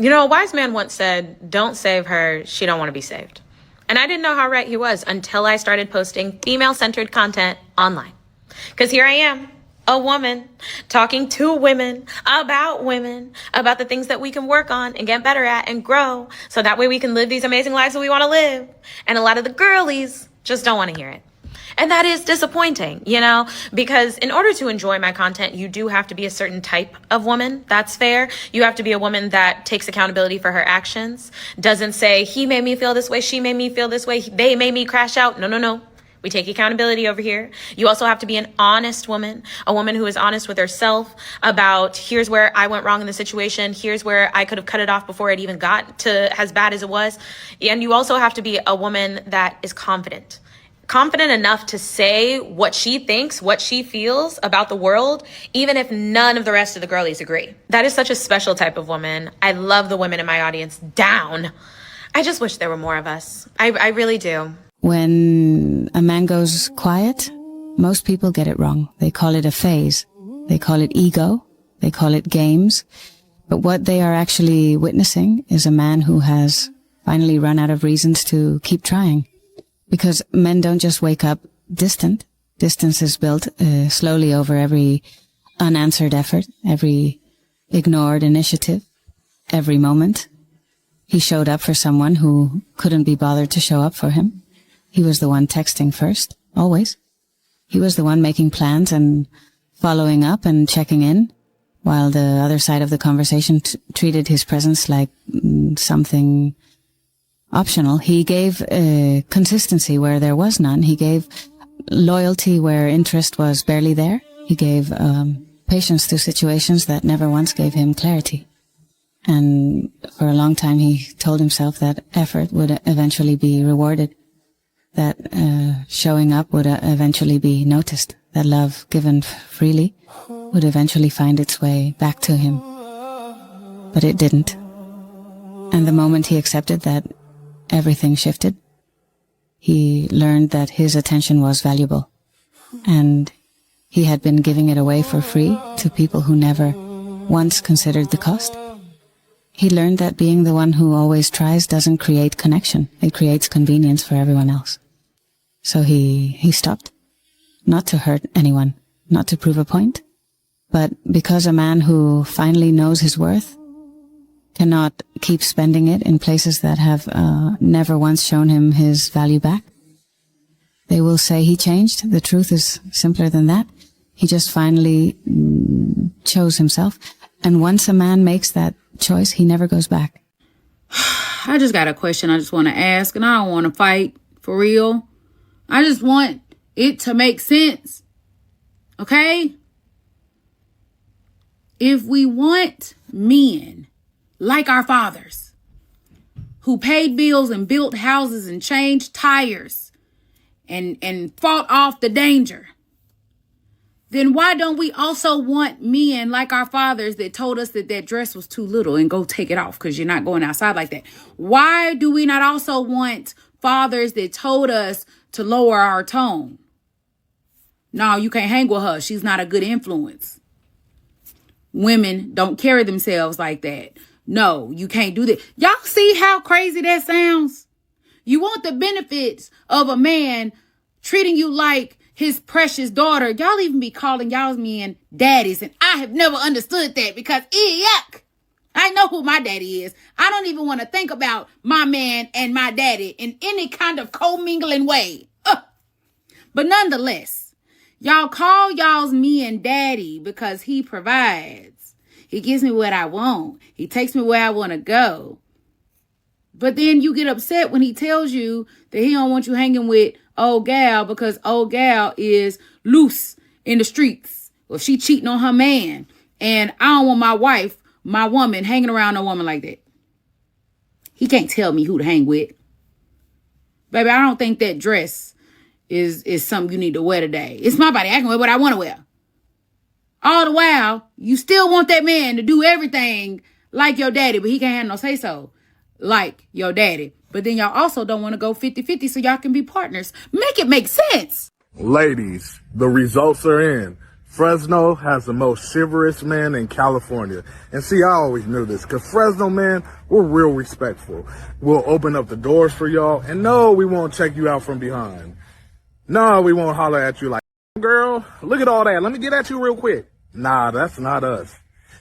You know, a wise man once said, don't save her, she don't want to be saved. And I didn't know how right he was until I started posting female-centered content online. Because here I am, a woman, talking to women, about the things that we can work on and get better at and grow, so that way we can live these amazing lives that we want to live. And a lot of the girlies just don't want to hear it. And that is disappointing, you know, because in order to enjoy my content, you do have to be a certain type of woman. That's fair. You have to be a woman that takes accountability for her actions, doesn't say, he made me feel this way, she made me feel this way, they made me crash out. No. We take accountability over here. You also have to be an honest woman, a woman who is honest with herself about, here's where I went wrong in the situation. Here's where I could have cut it off before it even got to as bad as it was. And you also have to be a woman that is confident enough to say what she thinks, what she feels about the world, even if none of the rest of the girlies agree. That is such a special type of woman. I love the women in my audience down. I just wish there were more of us. I really do. When a man goes quiet, most people get it wrong. They call it a phase. They call it ego. They call it games. But what they are actually witnessing is a man who has finally run out of reasons to keep trying. Because men don't just wake up distant. Distance is built slowly over every unanswered effort, every ignored initiative, every moment. He showed up for someone who couldn't be bothered to show up for him. He was the one texting first, always. He was the one making plans and following up and checking in, while the other side of the conversation treated his presence like something optional. He gave consistency where there was none. He gave loyalty where interest was barely there. He gave patience to situations that never once gave him clarity. And for a long time he told himself that effort would eventually be rewarded, that showing up would eventually be noticed, that love given freely would eventually find its way back to him. But it didn't. And the moment he accepted that, everything shifted. He learned that his attention was valuable, and he had been giving it away for free to people who never once considered the cost. He learned that being the one who always tries doesn't create connection. It creates convenience for everyone else. So he stopped. Not to hurt anyone, not to prove a point, but because a man who finally knows his worth cannot keep spending it in places that have never once shown him his value back. They will say he changed. The truth is simpler than that. He just finally chose himself. And once a man makes that choice, he never goes back. I just got a question I just want to ask, and I don't want to fight for real. I just want it to make sense. Okay? If we want men like our fathers, who paid bills and built houses and changed tires and fought off the danger, then why don't we also want men like our fathers that told us that that dress was too little and go take it off because you're not going outside like that? Why do we not also want fathers that told us to lower our tone? No, you can't hang with her. She's not a good influence. Women don't carry themselves like that. No, you can't do that. Y'all see how crazy that sounds? You want the benefits of a man treating you like his precious daughter. Y'all even be calling y'all's men daddies. And I have never understood that because, yuck, I know who my daddy is. I don't even want to think about my man and my daddy in any kind of commingling way. But nonetheless, y'all call y'all's men daddy because he provides. He gives me what I want. He takes me where I want to go. But then you get upset when he tells you that he don't want you hanging with old gal because old gal is loose in the streets. Or if she cheating on her man. And I don't want my wife, my woman, hanging around a woman like that. He can't tell me who to hang with. Baby, I don't think that dress is something you need to wear today. It's my body. I can wear what I want to wear. All the while, you still want that man to do everything like your daddy, but he can't have no say-so like your daddy. But then y'all also don't want to go 50-50 so y'all can be partners. Make it make sense. Ladies, the results are in. Fresno has the most chivalrous men in California. And see, I always knew this, because Fresno men, we're real respectful. We'll open up the doors for y'all, and no, we won't check you out from behind. No, we won't holler at you like, girl, look at all that. Let me get at you real quick. Nah, that's not us.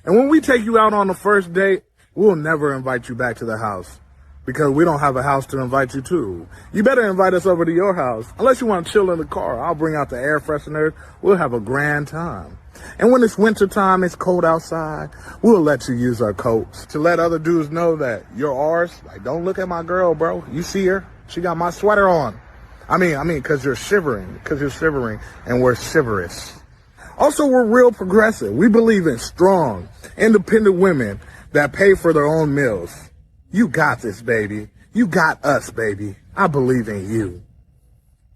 And when we take you out on the first date, we'll never invite you back to the house, because we don't have a house to invite you to. You better invite us over to your house. Unless you want to chill in the car, I'll bring out the air freshener. We'll have a grand time. And when it's winter time, it's cold outside, we'll let you use our coats to let other dudes know that you're ours. Like, don't look at my girl, bro. You see her? She got my sweater on. I mean, because you're shivering, and we're chivalrous. Also, we're real progressive. We believe in strong, independent women that pay for their own meals. You got this, baby. You got us, baby. I believe in you.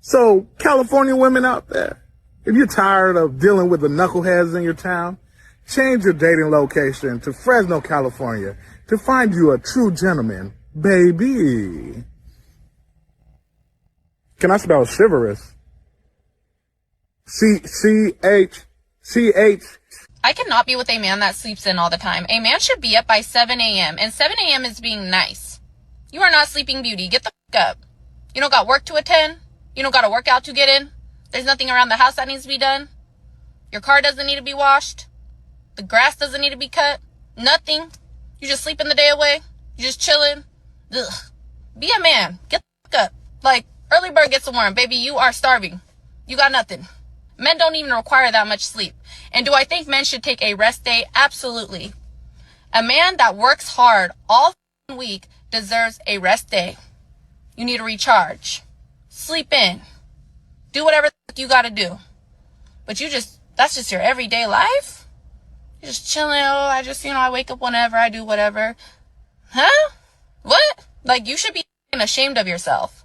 So, California women out there, if you're tired of dealing with the knuckleheads in your town, change your dating location to Fresno, California to find you a true gentleman, baby. Can I spell chivalrous? C-H-C-H. I cannot be with a man that sleeps in all the time. A man should be up by 7 a.m. and 7 a.m. is being nice. You are not Sleeping Beauty. Get the fuck up. You don't got work to attend. You don't got a workout to get in. There's nothing around the house that needs to be done. Your car doesn't need to be washed. The grass doesn't need to be cut. Nothing. You just sleeping the day away. You just chilling. Ugh. Be a man. Get the fuck up. Like, early bird gets the worm. Baby, you are starving. You got nothing. Men don't even require that much sleep. And do I think men should take a rest day? Absolutely. A man that works hard all week deserves a rest day. You need to recharge. Sleep in. Do whatever you gotta do. But that's just your everyday life? You're just chilling. Oh, I wake up whenever, I do whatever. Huh? What? Like, you should be ashamed of yourself.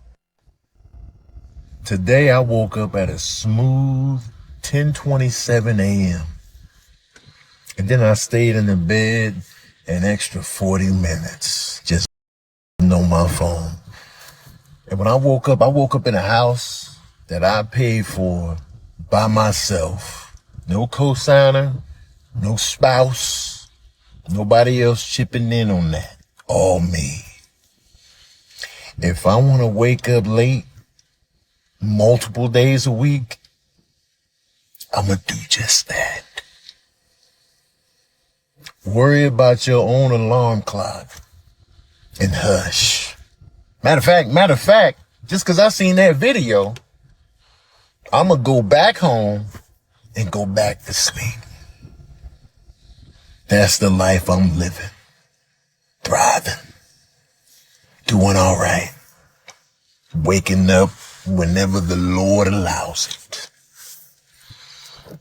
Today I woke up at a smooth 10:27 a.m. And then I stayed in the bed an extra 40 minutes just on my phone. And when I woke up in a house that I paid for by myself. No cosigner, no spouse, nobody else chipping in on that. All me. If I want to wake up late multiple days a week, I'm going to do just that. Worry about your own alarm clock and hush. Matter of fact, just because I seen that video, I'm going to go back home and go back to sleep. That's the life I'm living. Thriving. Doing all right. Waking up whenever the Lord allows it.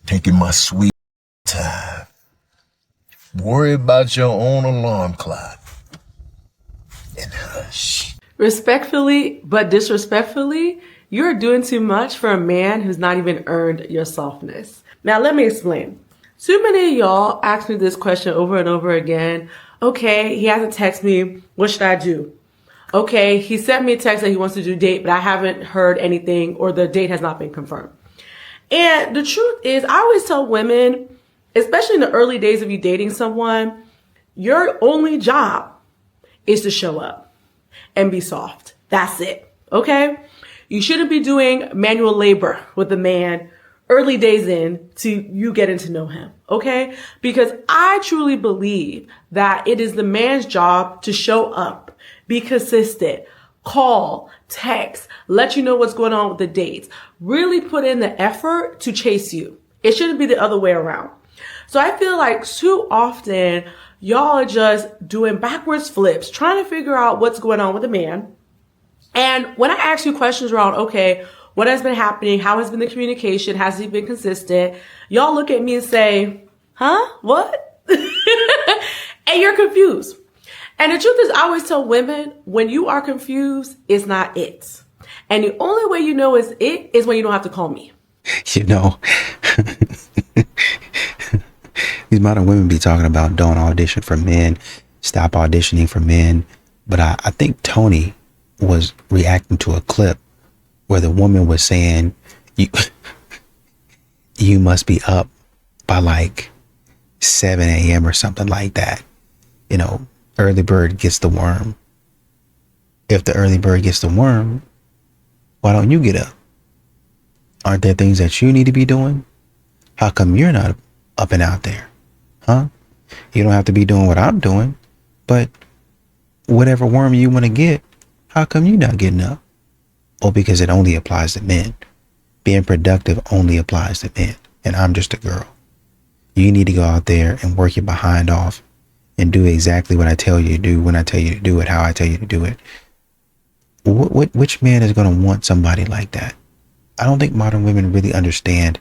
Taking my sweet time. Worry about your own alarm clock and hush. Respectfully, but disrespectfully, you're doing too much for a man who's not even earned your softness. Now, let me explain. Too many of y'all ask me this question over and over again. Okay, he hasn't texted me. What should I do? Okay, he sent me a text that he wants to do a date, but I haven't heard anything or the date has not been confirmed. And the truth is, I always tell women, especially in the early days of you dating someone, your only job is to show up and be soft. That's it. Okay? You shouldn't be doing manual labor with a man early days in to you getting to know him. Okay? Because I truly believe that it is the man's job to show up, be consistent, call, text, let you know what's going on with the dates. Really put in the effort to chase you. It shouldn't be the other way around. So I feel like too often y'all are just doing backwards flips, trying to figure out what's going on with the man. And when I ask you questions around, okay, what has been happening? How has been the communication? Has he been consistent? Y'all look at me and say, huh? What? And you're confused. And the truth is, I always tell women, when you are confused, it's not it. And the only way you know it's it is when you don't have to call me. You know, these modern women be talking about don't audition for men, stop auditioning for men. But I think Tony was reacting to a clip where the woman was saying, you must be up by like 7 a.m. or something like that. You know, early bird gets the worm. If the early bird gets the worm, why don't you get up? Aren't there things that you need to be doing? How come you're not up and out there? Huh? You don't have to be doing what I'm doing, but whatever worm you want to get, how come you not getting up? Oh, because it only applies to men. Being productive only applies to men, and I'm just a girl. You need to go out there and work your behind off and do exactly what I tell you to do when I tell you to do it, how I tell you to do it. Which man is going to want somebody like that? I don't think modern women really understand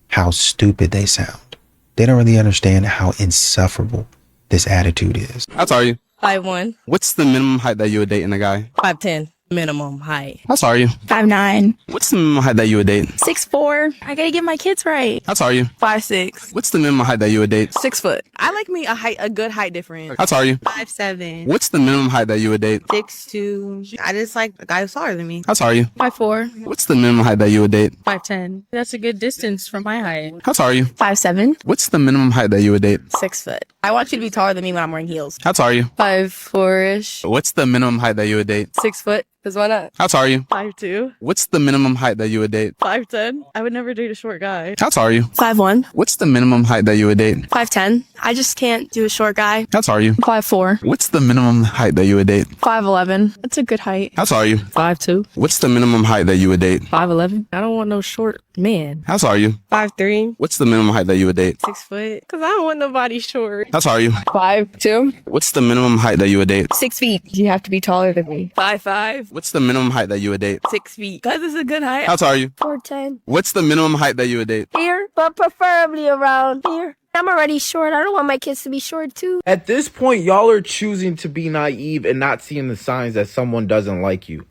how stupid they sound. They don't really understand how insufferable this attitude is. How tall are you? 5'1". What's the minimum height that you would date in a guy? 5'10". Minimum height. How tall are you? 5'9". What's the minimum height that you would date? 6'4". I gotta get my kids right. How tall are you? 5'6". What's the minimum height that you would date? 6 foot. I like me a good height difference. How tall are you? 5'7". What's the minimum height that you would date? 6'2". I just like a guy who's taller than me. How tall are you? 5'4". What's the minimum height that you would date? 5'10". That's a good distance from my height. How tall are you? 5'7". What's the minimum height that you would date? 6 foot. I want you to be taller than me when I'm wearing heels. How tall are you? 5'4"-ish. What's the minimum height that you would date? 6 foot. Cause why not? How tall are you? 5'2". What's the minimum height that you would date? 5'10". I would never date a short guy. How tall are you? 5'1". What's the minimum height that you would date? 5'10". I just can't do a short guy. How tall are you? 5'4". What's the minimum height that you would date? 5'11". That's a good height. How tall are you? 5'2". What's the minimum height that you would date? 5'11". I don't want no short man. How tall are you? 5'3". What's the minimum height that you would date? 6 foot. Cause I don't want nobody short. How tall are you? 5'2". What's the minimum height that you would date? 6 feet. You have to be taller than me. 5'5". What's the minimum height that you would date? 6 feet. Cause it's a good height. How tall are you? 4'10". What's the minimum height that you would date? Here, but preferably around here. I'm already short. I don't want my kids to be short too. At this point, y'all are choosing to be naive and not seeing the signs that someone doesn't like you.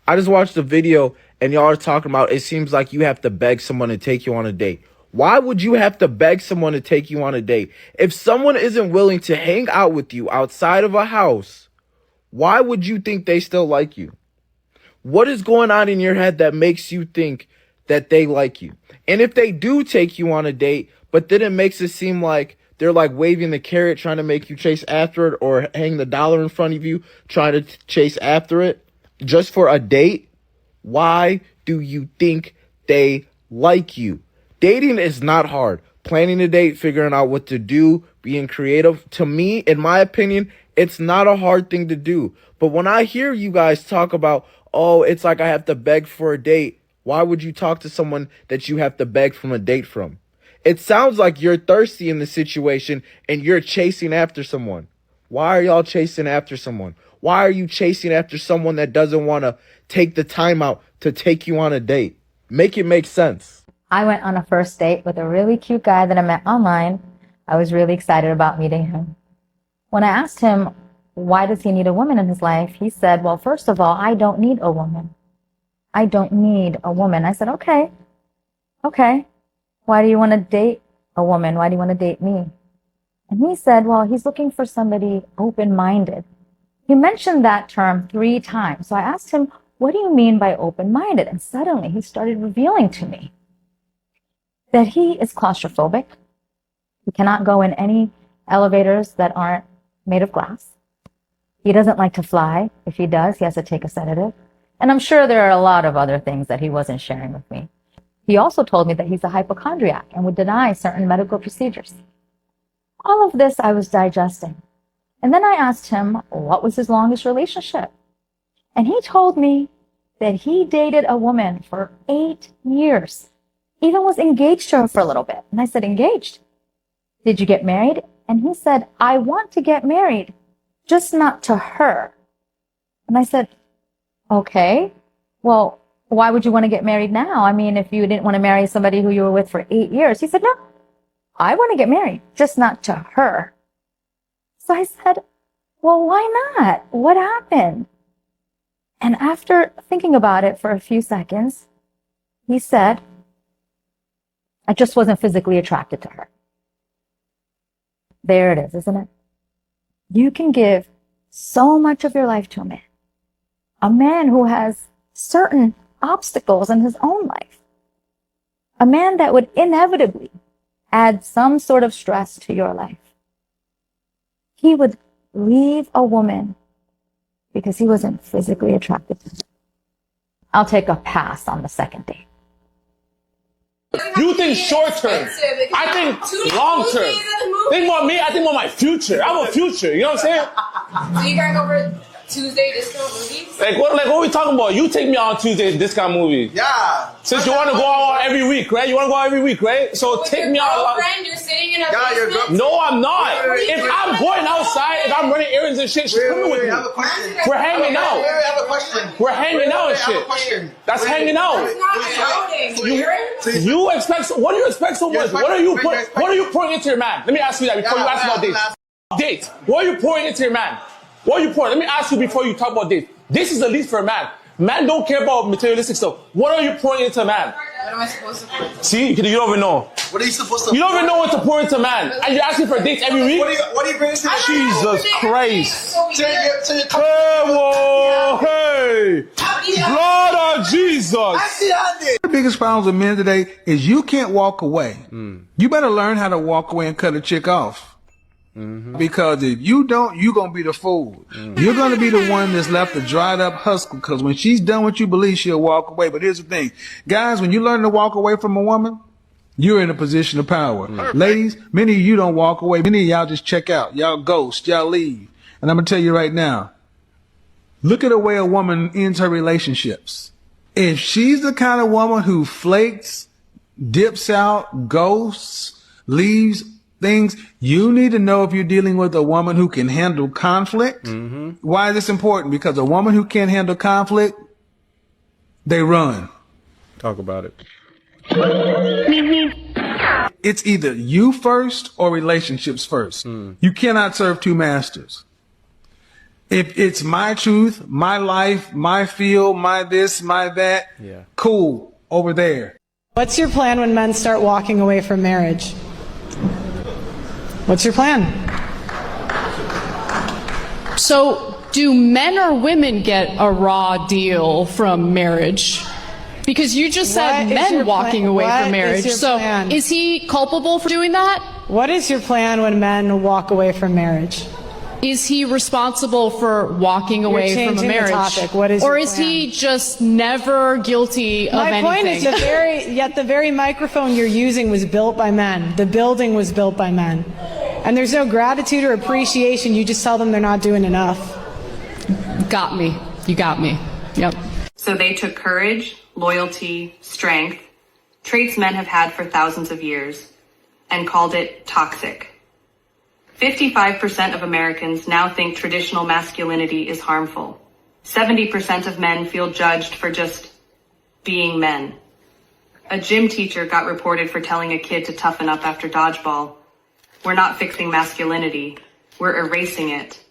I just watched the video and y'all are talking about it seems like you have to beg someone to take you on a date. Why would you have to beg someone to take you on a date? If someone isn't willing to hang out with you outside of a house, why would you think they still like you? What is going on in your head that makes you think that they like you? And if they do take you on a date, but then it makes it seem like they're like waving the carrot, trying to make you chase after it, or hang the dollar in front of you, trying to chase after it just for a date, why do you think they like you? Dating is not hard. Planning a date, figuring out what to do, being creative. To me, in my opinion, it's not a hard thing to do. But when I hear you guys talk about, oh, it's like I have to beg for a date, why would you talk to someone that you have to beg from a date from? It sounds like you're thirsty in the situation and you're chasing after someone. Why are y'all chasing after someone? Why are you chasing after someone that doesn't want to take the time out to take you on a date? Make it make sense. I went on a first date with a really cute guy that I met online. I was really excited about meeting him. When I asked him, why does he need a woman in his life? He said, well, first of all, I don't need a woman. I don't need a woman. I said, okay. Why do you want to date a woman? Why do you want to date me? And he said, well, he's looking for somebody open-minded. He mentioned that term 3 times. So I asked him, what do you mean by open-minded? And suddenly he started revealing to me that he is claustrophobic. He cannot go in any elevators that aren't made of glass. He doesn't like to fly. If he does, he has to take a sedative. And I'm sure there are a lot of other things that he wasn't sharing with me. He also told me that he's a hypochondriac and would deny certain medical procedures. All of this I was digesting. And then I asked him what was his longest relationship. And he told me that he dated a woman for 8 years, even was engaged to her for a little bit. And I said, engaged? Did you get married? And he said, I want to get married, just not to her. And I said, okay, well, why would you want to get married now? I mean, if you didn't want to marry somebody who you were with for 8 years. He said, no, I want to get married, just not to her. So I said, well, why not? What happened? And after thinking about it for a few seconds, he said, I just wasn't physically attracted to her. There it is, isn't it? You can give so much of your life to a man who has certain obstacles in his own life, a man that would inevitably add some sort of stress to your life. He would leave a woman because he wasn't physically attracted to her. I'll take a pass on the second date. You think short term. I think long term. Think about me, I think about my future. I'm a future, you know what I'm saying? So you gotta go for Tuesday discount movies? Like what are we talking about? You take me on Tuesday discount movie. Yeah. Since you want to go out every week, right? You want to go out every week, right? So With take your me out. girlfriend, you're sitting in a basement? No, I'm not. If I'm going outside, if I'm running errands and shit, she's coming with me. I have a question. We're hanging out. I have a question. We're hanging out and I have a shit. question. That's hanging out. You expect? What do you expect so much? What are you pouring into your man? Let me ask you that before you ask about dates. Date. What are you pouring into your man? What are you pouring? Let me ask you before you talk about dates. This is the least for a man. Man don't care about materialistic stuff. What are you pouring into a man? What am I supposed to pour? See, you don't even know. What are you supposed to? You don't even know what to pour into a man, and you're asking for dates every week. What do you bring to the Jesus Christ! Hey, whoa, hey! Blood of Jesus! The biggest problems with men today is you can't walk away. You better learn how to walk away and cut a chick off. Because if you don't, you're going to be the fool. You're going to be the one that's left a dried up husk, because when she's done what you believe, she'll walk away. But here's the thing. Guys, when you learn to walk away from a woman, you're in a position of power. Ladies, many of you don't walk away. Many of y'all just check out. Y'all ghost. Y'all leave. And I'm going to tell you right now, look at the way a woman ends her relationships. If she's the kind of woman who flakes, dips out, ghosts, leaves things, you need to know if you're dealing with a woman who can handle conflict. Why is this important? Because a woman who can't handle conflict, they run. Talk about it. It's either you first or relationships first. You cannot serve two masters. If it's my truth, my life, my field, my this, my that, cool, over there. What's your plan when men start walking away from marriage? What's your plan? So, do men or women get a raw deal from marriage? Because you just said men walking away from marriage. So, is he culpable for doing that? What is your plan when men walk away from marriage? Is he responsible for walking away from a marriage? Topic. What is or your is plan? he just never guilty of anything? My point is the very microphone you're using was built by men. The building was built by men. And there's no gratitude or appreciation. You just tell them they're not doing enough. Got me. You got me. Yep. So they took courage, loyalty, strength, traits men have had for thousands of years, and called it toxic. 55% of Americans now think traditional masculinity is harmful. 70% of men feel judged for just being men. A gym teacher got reported for telling a kid to toughen up after dodgeball. We're not fixing masculinity, we're erasing it.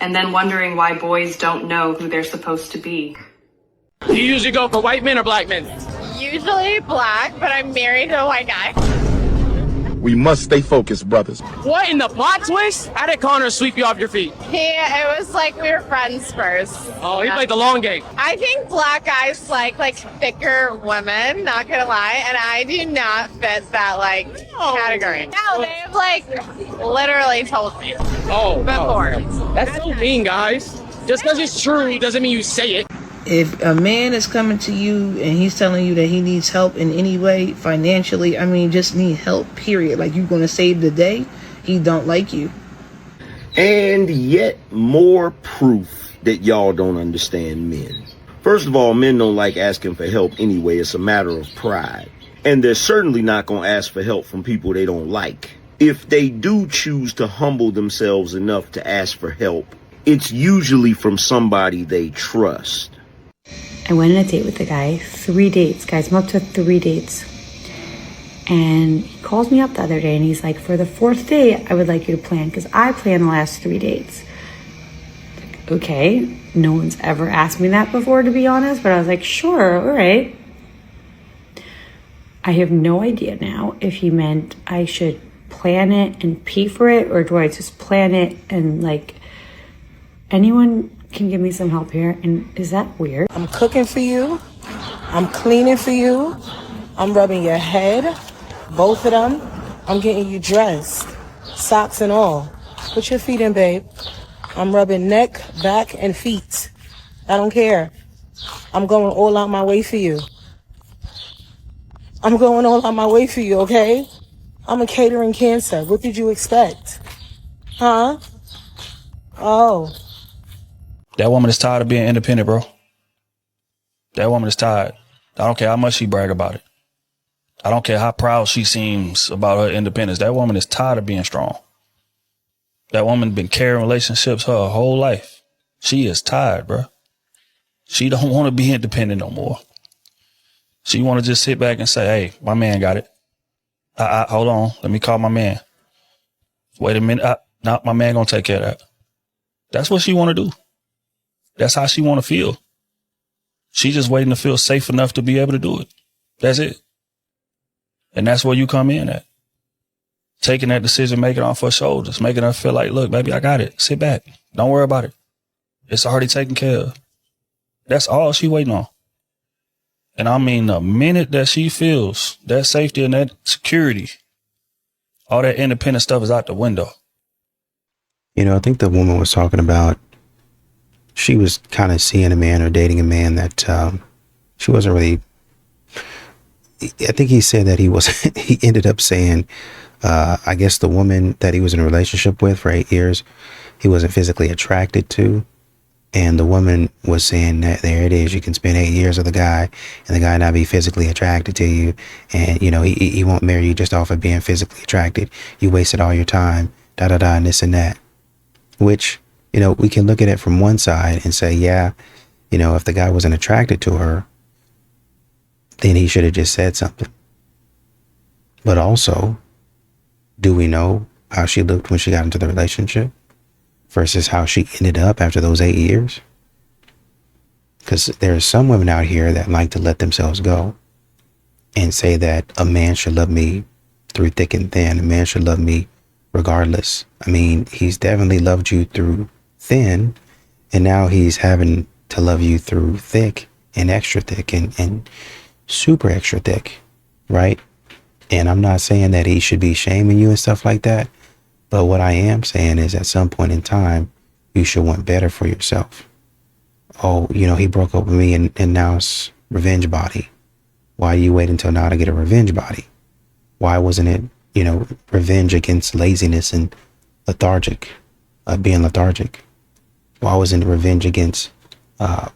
And then wondering why boys don't know who they're supposed to be. Do you usually go for white men or black men? Usually black, but I'm married to a white guy. We must stay focused, brothers. What in the plot twist? How did Connor sweep you off your feet? It was like we were friends first. Oh, he played the long game. I think black guys like thicker women, not gonna lie, and I do not fit that category. No, they've literally told me before. That's so mean, guys. Just because it's true doesn't mean you say it. If a man is coming to you and he's telling you that he needs help in any way, financially, just need help, period. Like, you're going to save the day, he don't like you. And yet more proof that y'all don't understand men. First of all, men don't like asking for help anyway. It's a matter of pride. And they're certainly not going to ask for help from people they don't like. If they do choose to humble themselves enough to ask for help, it's usually from somebody they trust. I went on a date with the guy, 3 dates, guys. I'm up to 3 dates. And he calls me up the other day and he's like, for the 4th date, I would like you to plan, because I plan the last 3 dates. Like, okay, no one's ever asked me that before, to be honest, but I was like, sure, all right. I have no idea now if he meant I should plan it and pay for it, or do I just plan it and anyone can give me some help here? And is that weird? I'm cooking for you. I'm cleaning for you. I'm rubbing your head, both of them. I'm getting you dressed, socks and all. Put your feet in, babe. I'm rubbing neck, back, and feet. I don't care. I'm going all out my way for you. I'm going all out my way for you, okay? I'm a catering cancer. What did you expect? Huh? Oh. That woman is tired of being independent, bro. That woman is tired. I don't care how much she brag about it. I don't care how proud she seems about her independence. That woman is tired of being strong. That woman been carrying relationships her whole life. She is tired, bro. She don't want to be independent no more. She want to just sit back and say, hey, my man got it. Hold on. Let me call my man. Wait a minute. No, my man gonna take care of that. That's what she want to do. That's how she want to feel. She just waiting to feel safe enough to be able to do it. That's it. And that's where you come in at. Taking that decision, making it off her shoulders, making her feel like, look, baby, I got it. Sit back. Don't worry about it. It's already taken care of. That's all she waiting on. And I mean, the minute that she feels that safety and that security, all that independent stuff is out the window. You know, I think the woman was talking about, she was kind of seeing a man or dating a man that she wasn't really, I think he said that he ended up saying, I guess the woman that he was in a relationship with for 8 years, he wasn't physically attracted to. And the woman was saying that there it is, you can spend 8 years with a guy and the guy not be physically attracted to you. And, you know, he won't marry you just off of being physically attracted. You wasted all your time, and this and that. Which, you know, we can look at it from one side and say, yeah, you know, if the guy wasn't attracted to her, then he should have just said something. But also, do we know how she looked when she got into the relationship versus how she ended up after those 8 years? Because there are some women out here that like to let themselves go and say that a man should love me through thick and thin. A man should love me regardless. I mean, he's definitely loved you through thin, and now he's having to love you through thick and extra thick and super extra thick, right? And I'm not saying that he should be shaming you and stuff like that. But what I am saying is at some point in time, you should want better for yourself. Oh, you know, he broke up with me and now it's revenge body. Why do you wait until now to get a revenge body? Why wasn't it, you know, revenge against laziness and being lethargic? Why wasn't it revenge against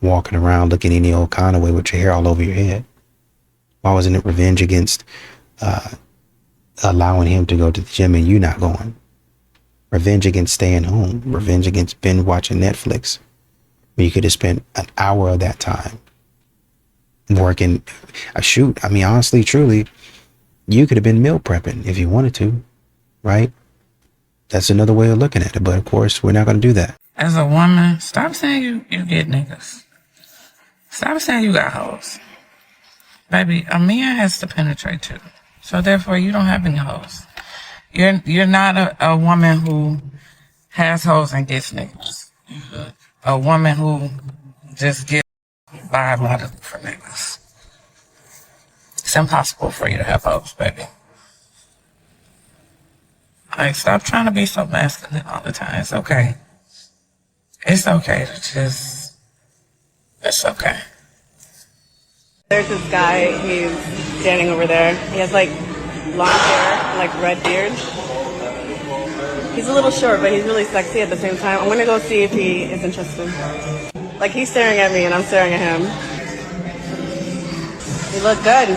walking around looking any old kind of way with your hair all over your head? Why wasn't it revenge against allowing him to go to the gym and you not going? Revenge against staying home. Revenge against binge watching Netflix. You could have spent an hour of that time working. I mean, honestly, truly, you could have been meal prepping if you wanted to, right? That's another way of looking at it. But of course, we're not going to do that. As a woman, stop saying you get niggas. Stop saying you got hoes. Baby, a man has to penetrate too. So therefore, you don't have any hoes. You're not a woman who has hoes and gets niggas. A woman who just gets by a lot of different niggas. It's impossible for you to have hoes, baby. Like, stop trying to be so masculine all the time. It's okay. It's okay to just, it's okay. There's this guy, he's standing over there. He has like long hair, like red beard. He's a little short, but he's really sexy at the same time. I'm gonna go see if he is interested. Like, he's staring at me and I'm staring at him. You look good.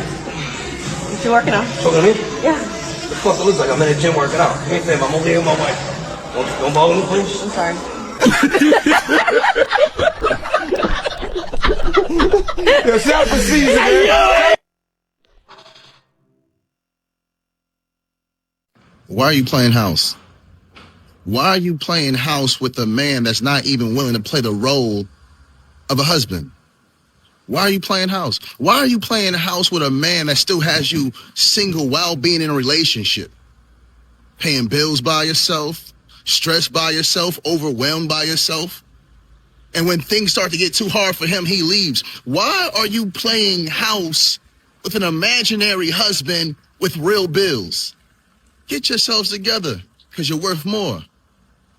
You working out? Talking to me? Yeah. The fuck it looks like I'm in the gym working out. Give me a favor, I'm over here with my wife. Don't bother me, please? I'm sorry. Yo, shout for season, man. Why are you playing house? Why are you playing house with a man that's not even willing to play the role of a husband? Why are you playing house? Why are you playing house with a man that still has you single while being in a relationship? Paying bills by yourself, stressed by yourself, overwhelmed by yourself. And when things start to get too hard for him, he leaves. Why are you playing house with an imaginary husband with real bills? Get yourselves together, because you're worth more.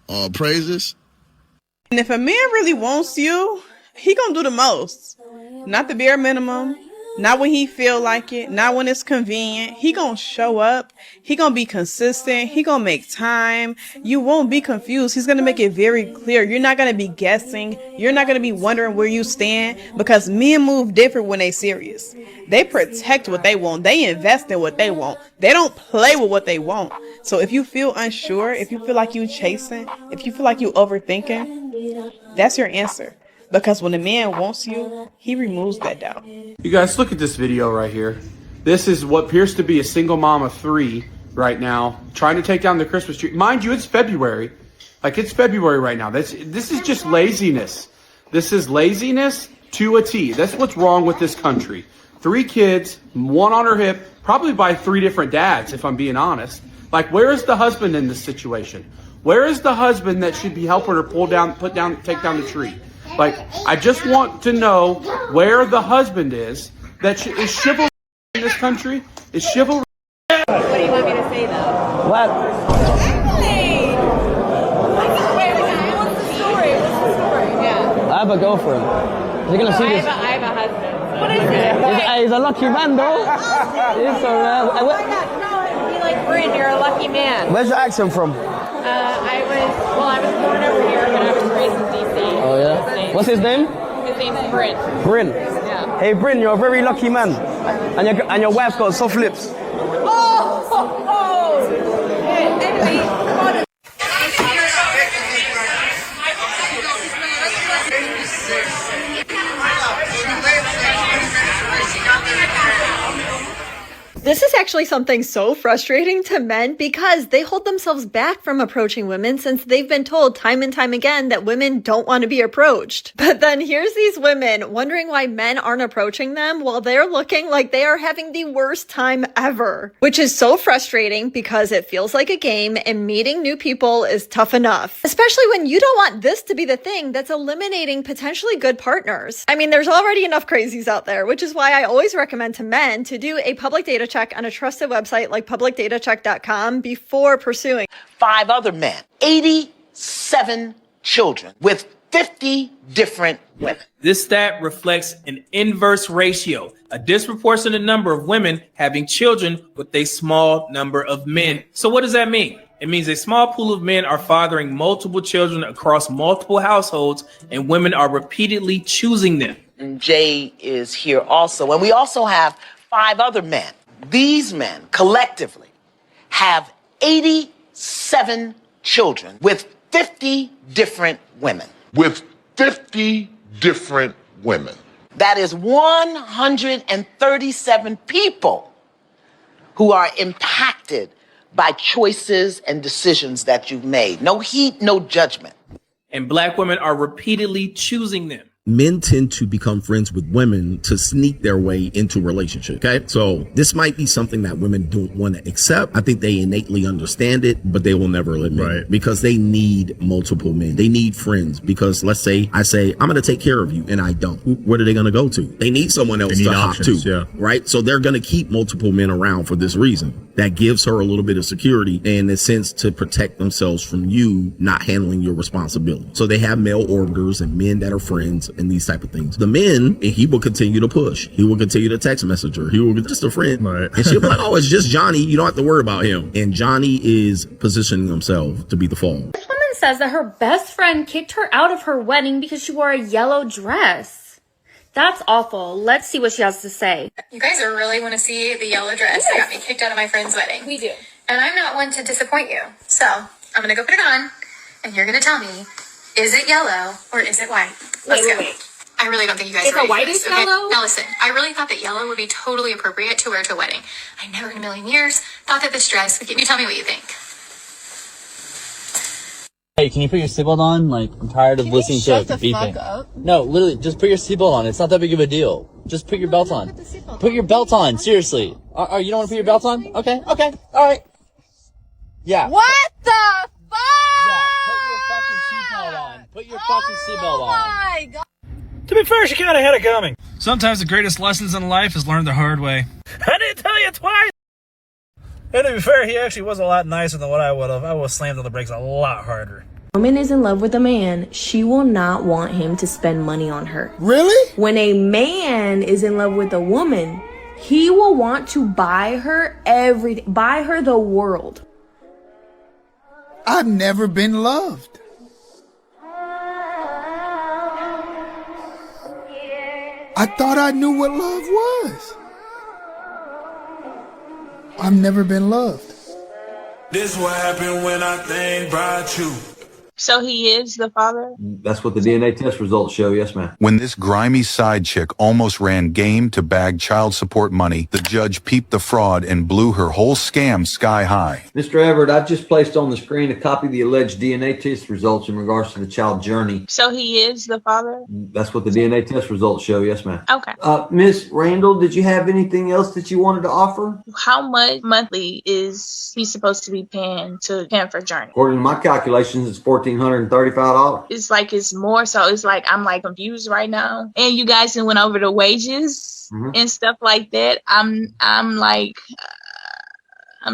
All praises. And if a man really wants you, he gonna do the most. Not the bare minimum. Not when he feel like it. Not when it's convenient. He gonna show up. He gonna be consistent. He gonna make time. You won't be confused. He's gonna make it very clear. You're not gonna be guessing. You're not gonna be wondering where you stand, because men move different when they serious. They protect what they want. They invest in what they want. They don't play with what they want. So if you feel unsure, if you feel like you chasing, if you feel like you overthinking, that's your answer. Because when a man wants you, he removes that doubt. You guys, look at this video right here. This is what appears to be a single mom of 3 right now, trying to take down the Christmas tree. Mind you, it's February. Like, it's February right now. This is just laziness. This is laziness to a T. That's what's wrong with this country. 3 kids, 1 on her hip, probably by 3 different dads, if I'm being honest. Like, where is the husband in this situation? Where is the husband that should be helping her take down the tree? Like, I just want to know where the husband is. That is chivalry in this country? Is chivalry? What do you want me to say, though? What? Hey! What's the story? Yeah. I have a girlfriend. You're gonna see this. I have a husband. What is it? He's a lucky man, though. He's a man. Oh my God, no, it'd be like, Bryn, you're a lucky man. Where's your accent from? I was born over here, but I was raised in D.C. Oh, yeah? What's his name? His name's Bryn. Bryn. Yeah. Hey, Bryn, you're a very lucky man. And your wife got soft lips. Anyway, come on. This is actually something so frustrating to men because they hold themselves back from approaching women since they've been told time and time again that women don't want to be approached. But then here's these women wondering why men aren't approaching them while they're looking like they are having the worst time ever. Which is so frustrating because it feels like a game and meeting new people is tough enough. Especially when you don't want this to be the thing that's eliminating potentially good partners. I mean, there's already enough crazies out there, which is why I always recommend to men to do a public data check on a trusted website like publicdatacheck.com before pursuing. 5 other men, 87 children with 50 different women. This stat reflects an inverse ratio, a disproportionate number of women having children with a small number of men. So what does that mean? It means a small pool of men are fathering multiple children across multiple households, and women are repeatedly choosing them. And Jay is here also. And we also have 5 other men. These men collectively have 87 children with 50 different women. With 50 different women. That is 137 people who are impacted by choices and decisions that you've made. No heat, no judgment. And black women are repeatedly choosing them. Men tend to become friends with women to sneak their way into relationships. Okay. So this might be something that women don't want to accept. I think they innately understand it, but they will never admit it because they need multiple men. They need friends because let's say I say, I'm going to take care of you and I don't. What are they going to go to? They need someone else to hop to. Right. So they're going to keep multiple men around for this reason. That gives her a little bit of security and in a sense to protect themselves from you not handling your responsibility. So they have male orbiters and men that are friends and these type of things. The men, and he will continue to push. He will continue to text message her. He will be just a friend. And she'll be like, oh, it's just Johnny. You don't have to worry about him. And Johnny is positioning himself to be the fall. This woman says that her best friend kicked her out of her wedding because she wore a yellow dress. That's awful. Let's see what she has to say. You guys really want to see the yellow dress that got me kicked out of my friend's wedding? We do. And I'm not one to disappoint you. So I'm going to go put it on, and you're going to tell me, is it yellow or is it white? Let's go. I really don't think you guys Is are it ready for whitish this, okay? yellow? Now listen, I really thought that yellow would be totally appropriate to wear to a wedding. I never in a million years thought that this dress would get me. Tell me what you think. Hey, can you put your seatbelt on? Like, I'm tired of listening to it beeping. No, literally, just put your seatbelt on. It's not that big of a deal. Just put your belt on. Put your belt on, seriously. You don't want to put your belt on? Okay, alright. Yeah. What the fuck? Yeah, put your fucking seatbelt on. Put your fucking seatbelt on. Oh my God. To be fair, she kind of had it coming. Sometimes the greatest lessons in life is learned the hard way. I didn't tell you twice. And to be fair, he actually was a lot nicer than what I would have. I would have slammed on the brakes a lot harder. Woman is in love with a man, she will not want him to spend money on her. Really? When a man is in love with a woman, he will want to buy her everything, buy her the world. I've never been loved. I thought I knew what love was. I've never been loved. This what happened when I think about you. So he is the father? That's what the DNA test results show, yes, ma'am. When this grimy side chick almost ran game to bag child support money, the judge peeped the fraud and blew her whole scam sky high. Mr. Everett, I've just placed on the screen a copy of the alleged DNA test results in regards to the child journey. So he is the father? That's what the DNA test results show, yes, ma'am. Okay. Miss Randall, did you have anything else that you wanted to offer? How much monthly is he supposed to be paying for Journey? According to my calculations, it's $1,435. It's more, so it's like I'm like confused right now. And you guys went over the wages and stuff like that. I'm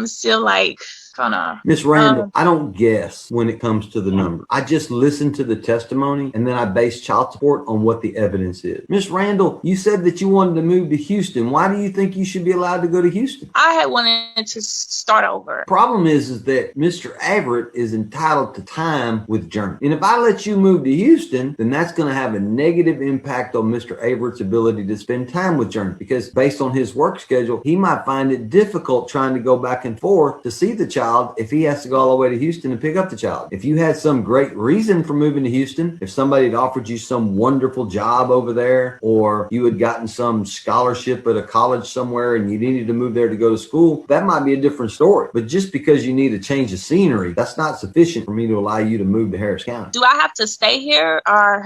still like kind of. Miss Randall, I don't guess when it comes to the number. I just listen to the testimony and then I base child support on what the evidence is. Miss Randall, you said that you wanted to move to Houston. Why do you think you should be allowed to go to Houston? I had wanted to start over. Problem is that Mr. Everett is entitled to time with Journey. And if I let you move to Houston, then that's going to have a negative impact on Mr. Everett's ability to spend time with Journey, because based on his work schedule, he might find it difficult trying to go back and forth to see the child if he has to go all the way to Houston and pick up the child. If you had some great reason for moving to Houston, if somebody had offered you some wonderful job over there, or you had gotten some scholarship at a college somewhere and you needed to move there to go to school, that might be a different story. But just because you need a change of scenery, that's not sufficient for me to allow you to move to Harris County. Do I have to stay here, or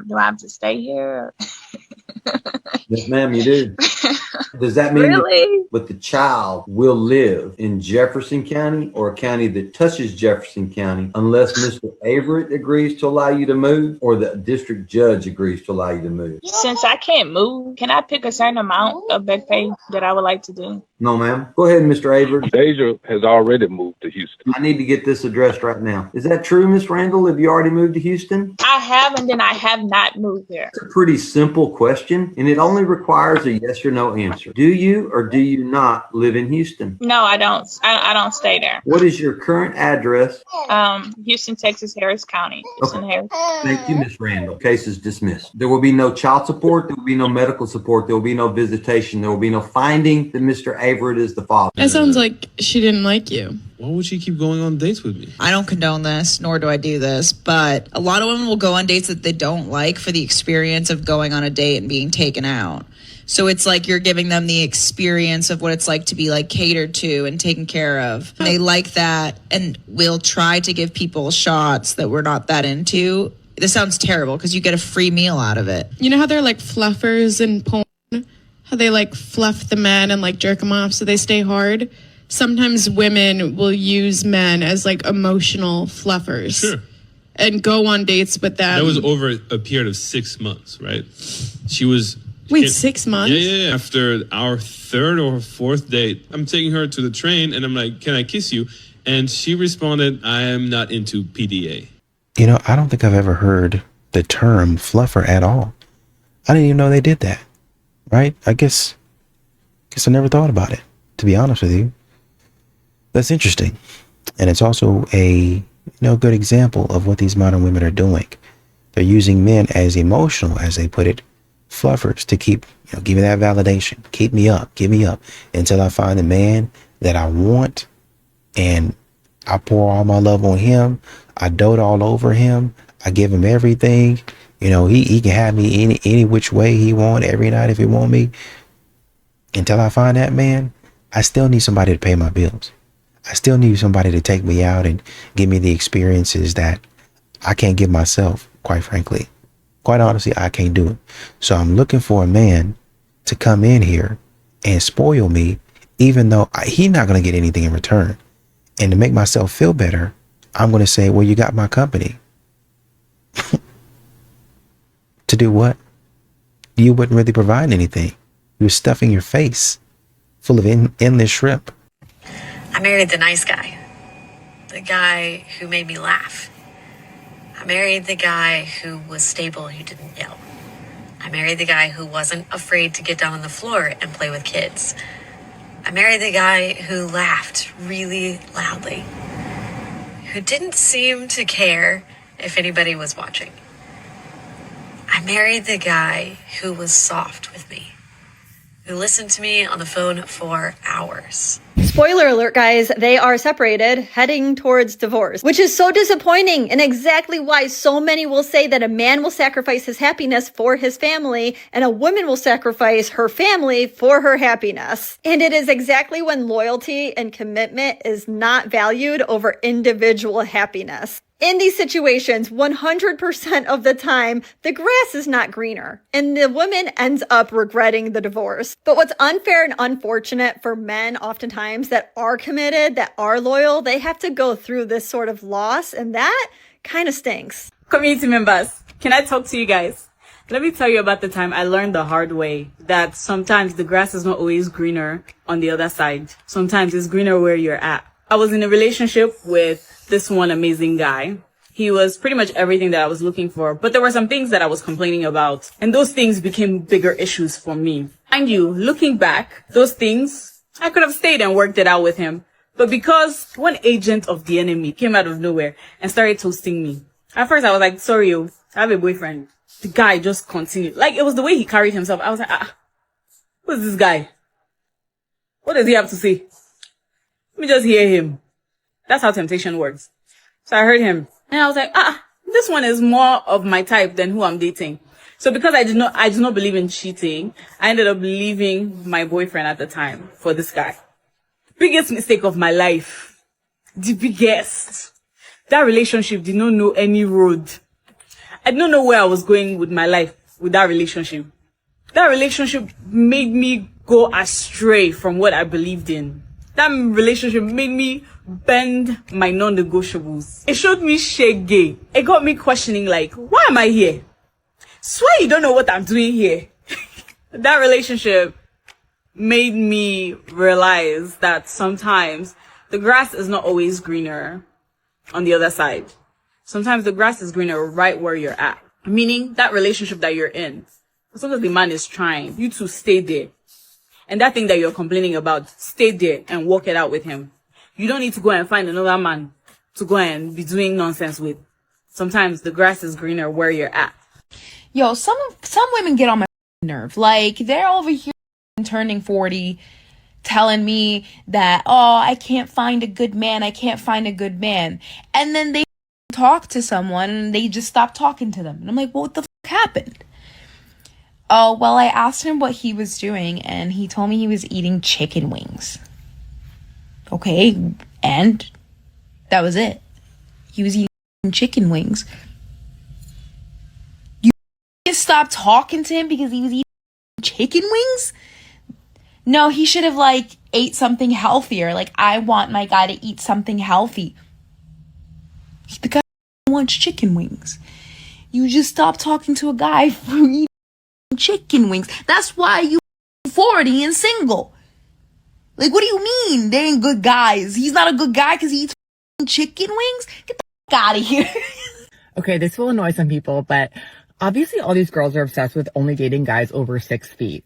do I have to stay here? Yes, ma'am, you do. Does that mean that the child will live in Jefferson County or a county that touches Jefferson County unless Mr. Everett agrees to allow you to move or the district judge agrees to allow you to move? Since I can't move, can I pick a certain amount of back pay that I would like to do? No, ma'am. Go ahead, Mr. Everett. Deja has already moved to Houston. I need to get this addressed right now. Is that true, Miss Randall? Have you already moved to Houston? I have, and then I have not moved there. It's a pretty simple question, and it only requires a yes or no answer. Do you or do you not live in Houston? No, I don't. I don't stay there. What is your current address? Houston, Texas, Harris County. Harris. Thank you, Miss Randall. Case is dismissed. There will be no child support. There will be no medical support. There will be no visitation. There will be no finding that Mr. Everett is the father. It sounds like she didn't like you. Why would she keep going on dates with me? I don't condone this, nor do I do this, but a lot of women will go on dates that they don't like for the experience of going on a date and being taken out. So it's like you're giving them the experience of what it's like to be like catered to and taken care of. And they like that and will try to give people shots that we're not that into. This sounds terrible because you get a free meal out of it. You know how they're like fluffers in porn? How they like fluff the men and like jerk them off so they stay hard? Sometimes women will use men as like emotional fluffers. Sure. And go on dates with them. That was over a period of 6 months, right? She was... Wait, 6 months? Yeah. After our third or fourth date, I'm taking her to the train and I'm like, can I kiss you? And she responded, I am not into PDA. You know, I don't think I've ever heard the term fluffer at all. I didn't even know they did that. Right? I guess I never thought about it, to be honest with you. That's interesting. And it's also a good example of what these modern women are doing. They're using men as emotional, as they put it, fluffers to keep, give me that validation. Keep me up, give me up until I find the man that I want, and I pour all my love on him. I dote all over him. I give him everything. He can have me any which way he want every night if he want me. Until I find that man, I still need somebody to pay my bills. I still need somebody to take me out and give me the experiences that I can't give myself, quite frankly. Quite honestly, I can't do it. So I'm looking for a man to come in here and spoil me, even though he's not going to get anything in return. And to make myself feel better, I'm going to say, well, you got my company. To do what? You wouldn't really provide anything. You were stuffing your face full of endless shrimp. married the nice guy. The guy who made me laugh. I married the guy who was stable, who didn't yell. I married the guy who wasn't afraid to get down on the floor and play with kids. I married the guy who laughed really loudly, who didn't seem to care if anybody was watching. I married the guy who was soft with me, who listened to me on the phone for hours. Spoiler alert, guys, they are separated, heading towards divorce, which is so disappointing and exactly why so many will say that a man will sacrifice his happiness for his family and a woman will sacrifice her family for her happiness. And it is exactly when loyalty and commitment is not valued over individual happiness. In these situations, 100% of the time, the grass is not greener, and the woman ends up regretting the divorce. But what's unfair and unfortunate for men oftentimes that are committed, that are loyal, they have to go through this sort of loss, and that kind of stinks. Community members, can I talk to you guys? Let me tell you about the time I learned the hard way that sometimes the grass is not always greener on the other side. Sometimes it's greener where you're at. I was in a relationship with this one amazing guy. He was pretty much everything that I was looking for, but there were some things that I was complaining about, and those things became bigger issues for me. And looking back, those things, I could have stayed and worked it out with him. But because one agent of the enemy came out of nowhere and started toasting me, at first I was like, sorry, I have a boyfriend. The guy just continued. Like, it was the way he carried himself. I was like, who is this guy? What does he have to say? Let me just hear him. That's how temptation works. So I heard him and I was like, this one is more of my type than who I'm dating. So because I do not believe in cheating, I ended up leaving my boyfriend at the time for this guy. Biggest mistake of my life. The biggest. That relationship did not know any road. I didn't know where I was going with my life with that relationship. That relationship made me go astray from what I believed in. That relationship made me bend my non-negotiables. It showed me shaggy. It got me questioning, like, why am I here? Swear you don't know what I'm doing here. That relationship made me realize that sometimes the grass is not always greener on the other side. Sometimes the grass is greener right where you're at. Meaning that relationship that you're in. As long as the man is trying, you to stay there. And that thing that you're complaining about, stay there and work it out with him. You don't need to go and find another man to go and be doing nonsense with. Sometimes the grass is greener where you're at. Yo, some women get on my nerve. Like, they're over here turning 40, telling me that, I can't find a good man. I can't find a good man. And then they talk to someone and they just stop talking to them. And I'm like, well, what the fuck happened? Oh, well, I asked him what he was doing, and he told me he was eating chicken wings. Okay, and that was it. He was eating chicken wings. You just stopped talking to him because he was eating chicken wings? No, he should have, ate something healthier. I want my guy to eat something healthy. The guy wants chicken wings. You just stopped talking to a guy who eats chicken wings. That's why you 40 and single. What do you mean they ain't good guys? He's not a good guy because he eats chicken wings? Get the fuck out of here. Okay, this will annoy some people, but obviously all these girls are obsessed with only dating guys over 6 feet.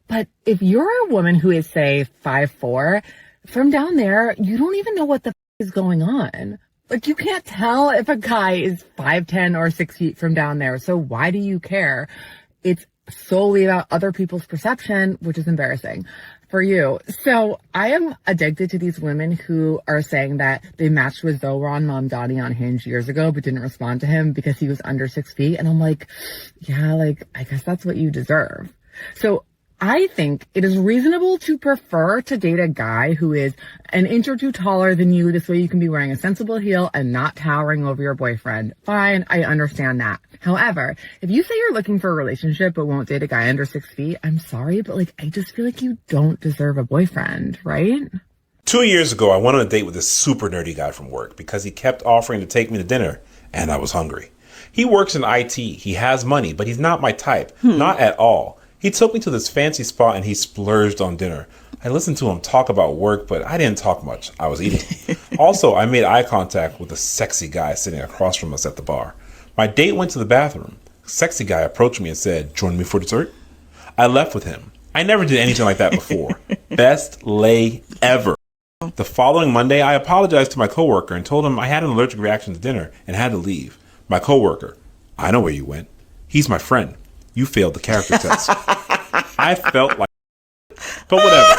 But if you're a woman who is, say, 5'4", from down there, you don't even know what the is going on. You can't tell if a guy is 5'10" or 6 feet from down there, so why do you care? It's solely about other people's perception, which is embarrassing for you. So I am addicted to these women who are saying that they matched with Zoran Mamdani on Hinge years ago, but didn't respond to him because he was under 6 feet. And I'm like, yeah, I guess that's what you deserve. So I think it is reasonable to prefer to date a guy who is an inch or two taller than you. This way you can be wearing a sensible heel and not towering over your boyfriend. Fine, I understand that. However, if you say you're looking for a relationship but won't date a guy under 6 feet, I'm sorry, but I just feel like you don't deserve a boyfriend, right? 2 years ago, I went on a date with a super nerdy guy from work because he kept offering to take me to dinner, and I was hungry. He works in IT, he has money, but he's not my type. Not at all. He took me to this fancy spot and he splurged on dinner. I listened to him talk about work, but I didn't talk much. I was eating. Also, I made eye contact with a sexy guy sitting across from us at the bar. My date went to the bathroom. Sexy guy approached me and said, "Join me for dessert?" I left with him. I never did anything like that before. Best lay ever. The following Monday, I apologized to my coworker and told him I had an allergic reaction to dinner and had to leave. My coworker, "I know where you went. He's my friend. You failed the character test." I felt like, but whatever.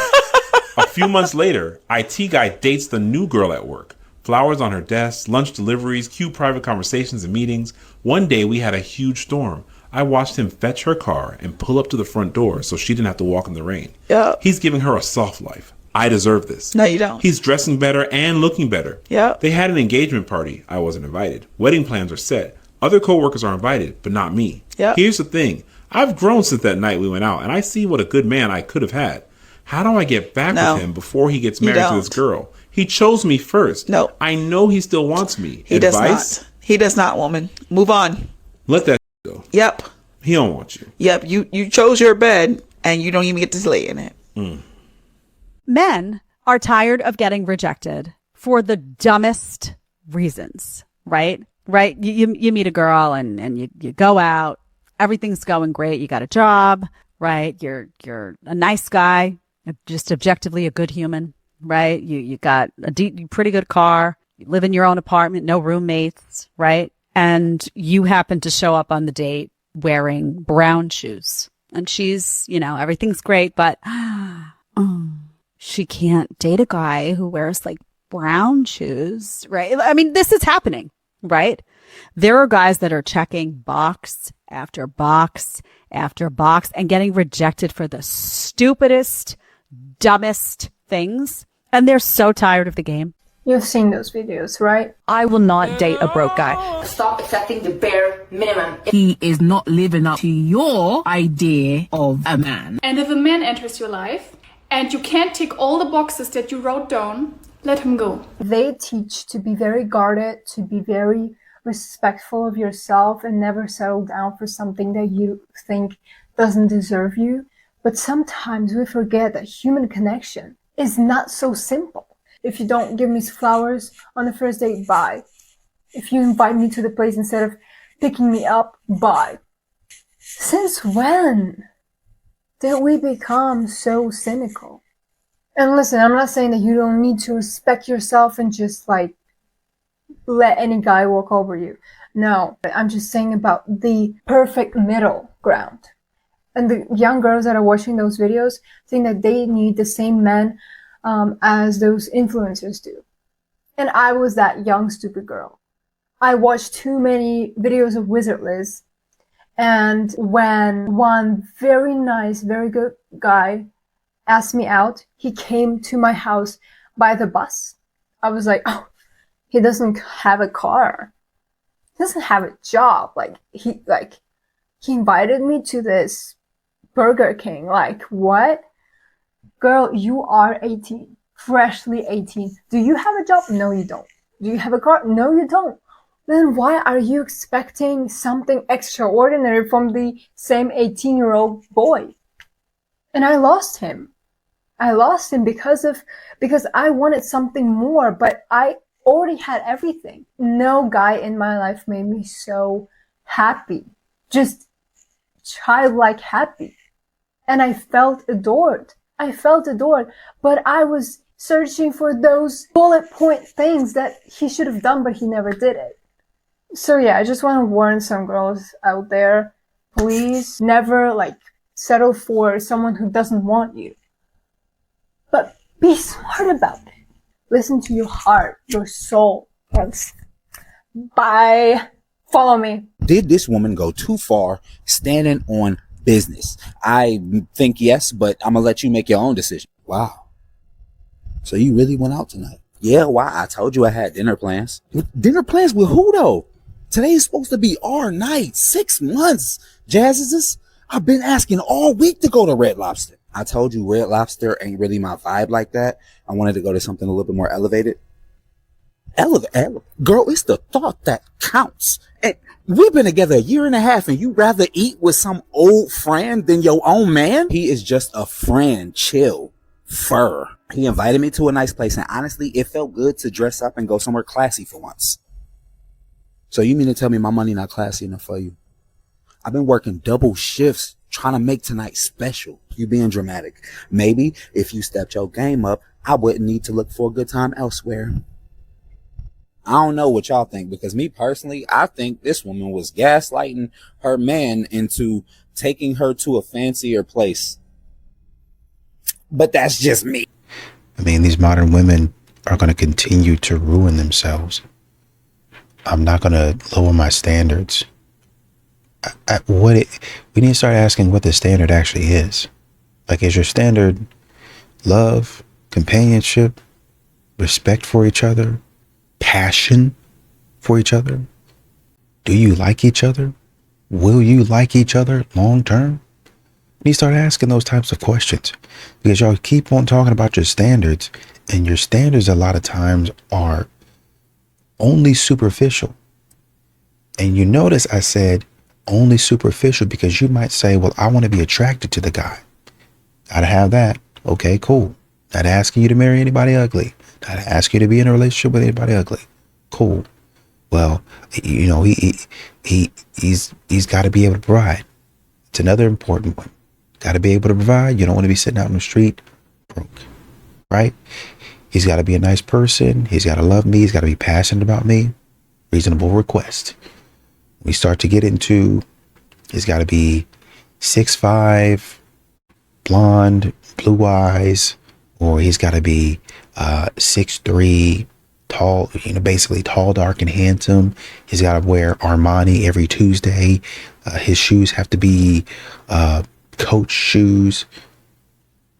A few months later, IT guy dates the new girl at work. Flowers on her desk, lunch deliveries, cute private conversations and meetings. One day we had a huge storm. I watched him fetch her car and pull up to the front door so she didn't have to walk in the rain. Yep. He's giving her a soft life. I deserve this. No, you don't. He's dressing better and looking better. Yep. They had an engagement party. I wasn't invited. Wedding plans are set. Other coworkers are invited, but not me. Yep. Here's the thing. I've grown since that night we went out, and I see what a good man I could have had. How do I get back with him before he gets married to this girl? He chose me first. No. I know he still wants me. He Advice? does not. He does not, woman. Move on. Let that go. Yep. He don't want you. Yep. You chose your bed and you don't even get to lay in it. Men are tired of getting rejected for the dumbest reasons, right? Right? You meet a girl and you go out. Everything's going great. You got a job, right? You're a nice guy, just objectively a good human, right? You got a pretty good car. You live in your own apartment, no roommates, right? And you happen to show up on the date wearing brown shoes. And she's, everything's great, but she can't date a guy who wears like brown shoes, right? I mean, this is happening, right? There are guys that are checking box after box after box and getting rejected for the stupidest, dumbest things. And they're so tired of the game. You've seen those videos, right? I will not date a broke guy. Stop accepting the bare minimum. He is not living up to your idea of a man. And if a man enters your life and you can't tick all the boxes that you wrote down, let him go. They teach to be very guarded, to be very respectful of yourself and never settle down for something that you think doesn't deserve you. But sometimes we forget that human connection is not so simple. If you don't give me flowers on the first date, bye. If you invite me to the place instead of picking me up, bye. Since when did we become so cynical? And listen, I'm not saying that you don't need to respect yourself and just like let any guy walk over you. No, I'm just saying about the perfect middle ground. And the young girls that are watching those videos think that they need the same men as those influencers do. And I was that young, stupid girl. I watched too many videos of Wizard Liz. And when one very nice, very good guy asked me out, he came to my house by the bus. I was like, oh, he doesn't have a car. He doesn't have a job. He invited me to this Burger King. Like, what? Girl, you are 18, freshly 18. Do you have a job? No, you don't. Do you have a car? No, you don't. Then why are you expecting something extraordinary from the same 18-year-old boy? And I lost him. I lost him because I wanted something more, but I already had everything. No guy in my life made me so happy. Just childlike happy. And I felt adored. But I was searching for those bullet point things that he should have done, but he never did it. So yeah, I just want to warn some girls out there, please never settle for someone who doesn't want you. But be smart about it. Listen to your heart, your soul. Bye. Follow me. Did this woman go too far standing on business? I think yes, but I'm gonna let you make your own decision. Wow. So you really went out tonight? Yeah, why? I told you I had dinner plans. Dinner plans with who though? Today is supposed to be our night. 6 months. Jazzes, I've been asking all week to go to Red Lobster. I told you Red Lobster ain't really my vibe like that. I wanted to go to something a little bit more elevated. Girl, it's the thought that counts. And we've been together 1.5 years and you rather eat with some old friend than your own man? He is just a friend. Chill. fur. He invited me to a nice place, and honestly, it felt good to dress up and go somewhere classy for once. So you mean to tell me my money not classy enough for you? I've been working double shifts trying to make tonight special. You being dramatic. Maybe if you stepped your game up, I wouldn't need to look for a good time elsewhere. I don't know what y'all think, because me personally, I think this woman was gaslighting her man into taking her to a fancier place. But that's just me. I mean, these modern women are going to continue to ruin themselves. I'm not going to lower my standards. We need to start asking what the standard actually is. Like, is your standard love, companionship, respect for each other, passion for each other? Do you like each other? Will you like each other long term? You need to start asking those types of questions, because y'all keep on talking about your standards, and your standards a lot of times are only superficial. And you notice I said only superficial, because you might say, well, I want to be attracted to the guy. Gotta have that. Okay, cool. Not asking you to marry anybody ugly. Not asking you to be in a relationship with anybody ugly. Cool. Well, you know, he's got to be able to provide. It's another important one. Got to be able to provide. You don't want to be sitting out on the street broke, right? He's got to be a nice person. He's got to love me. He's got to be passionate about me. Reasonable request. We start to get into, he's got to be 6'5", blonde, blue eyes, or he's got to be 6'3", tall, you know, basically tall, dark, and handsome. He's got to wear Armani every Tuesday. His shoes have to be Coach shoes.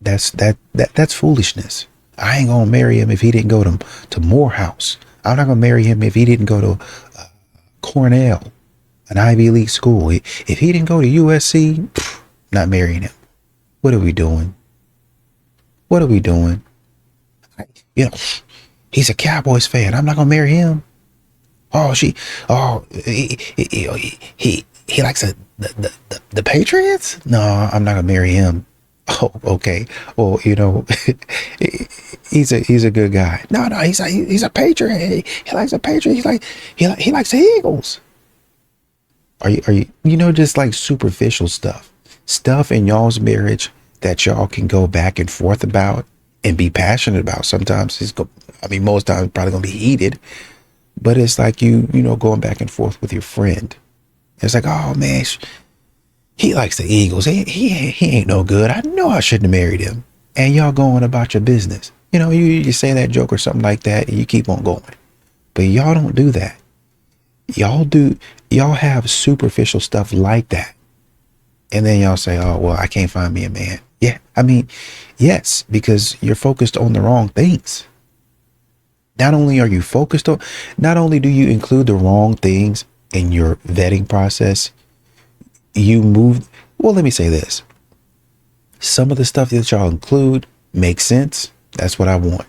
That's foolishness. I ain't gonna marry him if he didn't go to Morehouse. I'm not gonna marry him if he didn't go to Cornell, an Ivy League school. If he didn't go to USC, not marrying him. What are we doing? What are we doing? You know, he's a Cowboys fan. I'm not gonna marry him. He likes the Patriots. No, I'm not gonna marry him. Oh, okay. Well, you know, he's a good guy. No, he's a Patriot. He likes the Patriots. He likes the Eagles. Are you know, just like superficial stuff in y'all's marriage that y'all can go back and forth about and be passionate about. Sometimes most times it's probably gonna be heated, but it's like you know, going back and forth with your friend. It's like, oh man, he likes the Eagles. He ain't no good. I know I shouldn't have married him. And y'all going about your business. You know, you say that joke or something like that, and you keep on going. But y'all don't do that. Y'all have superficial stuff like that. And then y'all say, oh, well, I can't find me a man. Yeah, I mean, yes, because you're focused on the wrong things. Not only do you include the wrong things in your vetting process, let me say this. Some of the stuff that y'all include makes sense. That's what I want.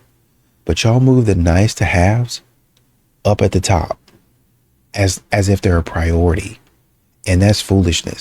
But y'all move the nice to haves up at the top as if they're a priority. And that's foolishness.